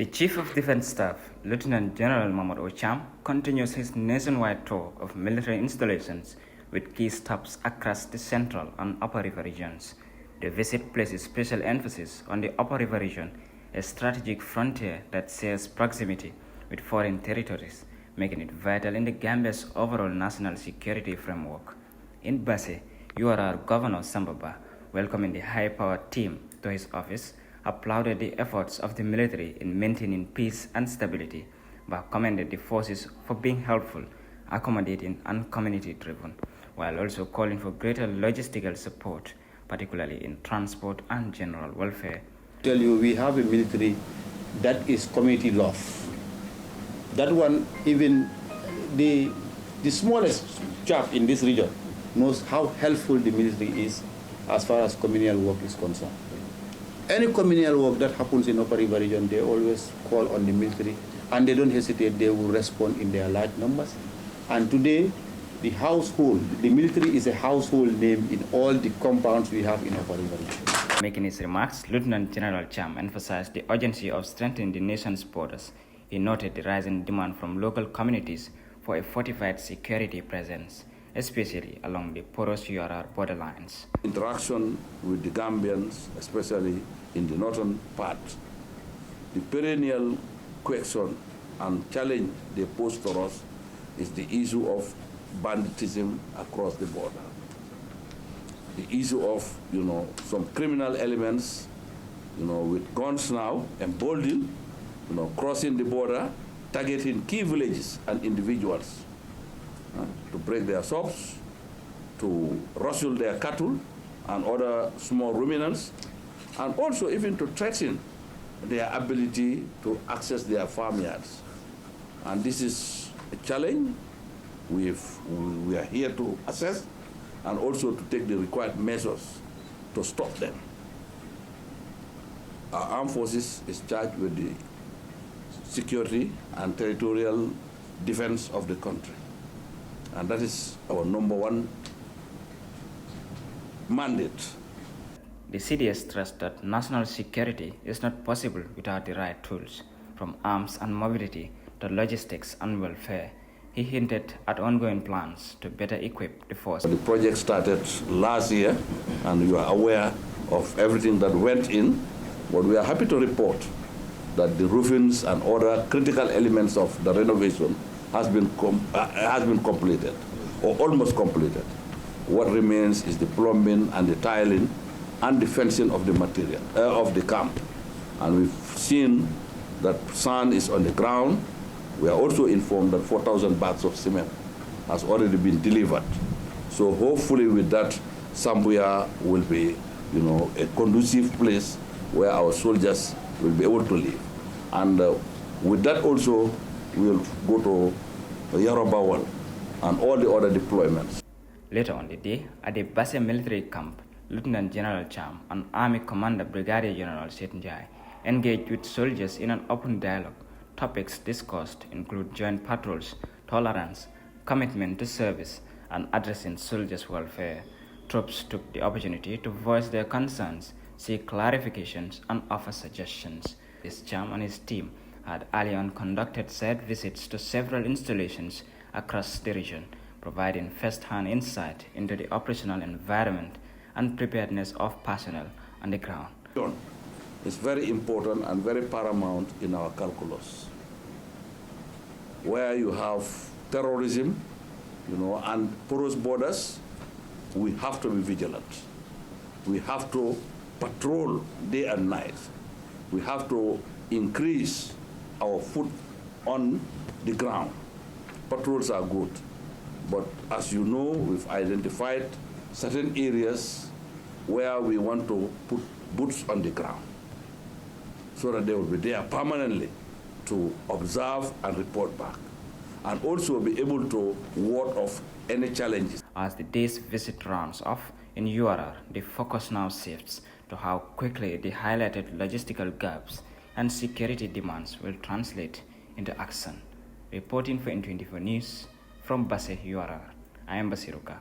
The Chief of Defense Staff, Lieutenant General Cham, continues his nationwide tour of military installations with key stops across the central and upper river regions. The visit places special emphasis on the upper river region, a strategic frontier that shares proximity with foreign territories, making it vital in the Gambia's overall national security framework. In Basse, URR Governor Sambaba, welcoming the high-powered team to his office, applauded the efforts of the military in maintaining peace and stability, but commended the forces for being helpful, accommodating, and community-driven, while also calling for greater logistical support, particularly in transport and general welfare. Tell you, we have a military that is community love. That one, even the smallest chap in this region knows how helpful the military is as far as communal work is concerned. Any communal work that happens in Upper River region, they always call on the military, and they don't hesitate. They will respond in their large numbers. And today, the military is a household name in all the compounds we have in Upper River region. Making his remarks, Lieutenant General Cham emphasized the urgency of strengthening the nation's borders. He noted the rising demand from local communities for a fortified security presence, especially along the porous URR borderlines. Interaction with the Gambians, especially in the northern part, the perennial question and challenge they pose to us is the issue of banditism across the border. The issue of, some criminal elements, with guns now, emboldened, crossing the border, targeting key villages and individuals to break their shops, to rustle their cattle and other small ruminants, and also even to threaten their ability to access their farmyards. And this is a challenge we are here to assess and also to take the required measures to stop them. Our armed forces is charged with the security and territorial defense of the country. And that is our number one mandate. The CDS stressed that national security is not possible without the right tools, from arms and mobility to logistics and welfare. He hinted at ongoing plans to better equip the force. The project started last year, and you are aware of everything that went in, but we are happy to report that the roofings and other critical elements of the renovation has been completed, or almost completed. What remains is the plumbing and the tiling and the fencing of the material, of the camp. And we've seen that sand is on the ground. We are also informed that 4,000 bags of cement has already been delivered. So hopefully with that, Sambuya will be, a conducive place where our soldiers will be able to live. And with that also, we'll go to Yarobawal and all the other deployments. Later on the day, at the Basse military camp, Lieutenant General Cham and Army Commander Brigadier General Setnjai engaged with soldiers in an open dialogue. Topics discussed include joint patrols, tolerance, commitment to service, and addressing soldiers' welfare. Troops took the opportunity to voice their concerns, seek clarifications, and offer suggestions. This Cham and his team had early on conducted site visits to several installations across the region, providing first-hand insight into the operational environment and preparedness of personnel on the ground. It's very important and very paramount in our calculus. Where you have terrorism, and porous borders, we have to be vigilant. We have to patrol day and night. We have to increase our foot on the ground. Patrols are good, but as you know, we've identified certain areas where we want to put boots on the ground so that they will be there permanently to observe and report back, and also be able to ward off any challenges. As the day's visit rounds off in URR, the focus now shifts to how quickly the highlighted logistical gaps and security demands will translate into action. Reporting for N24 News from Basse, URR, I am Basiruka.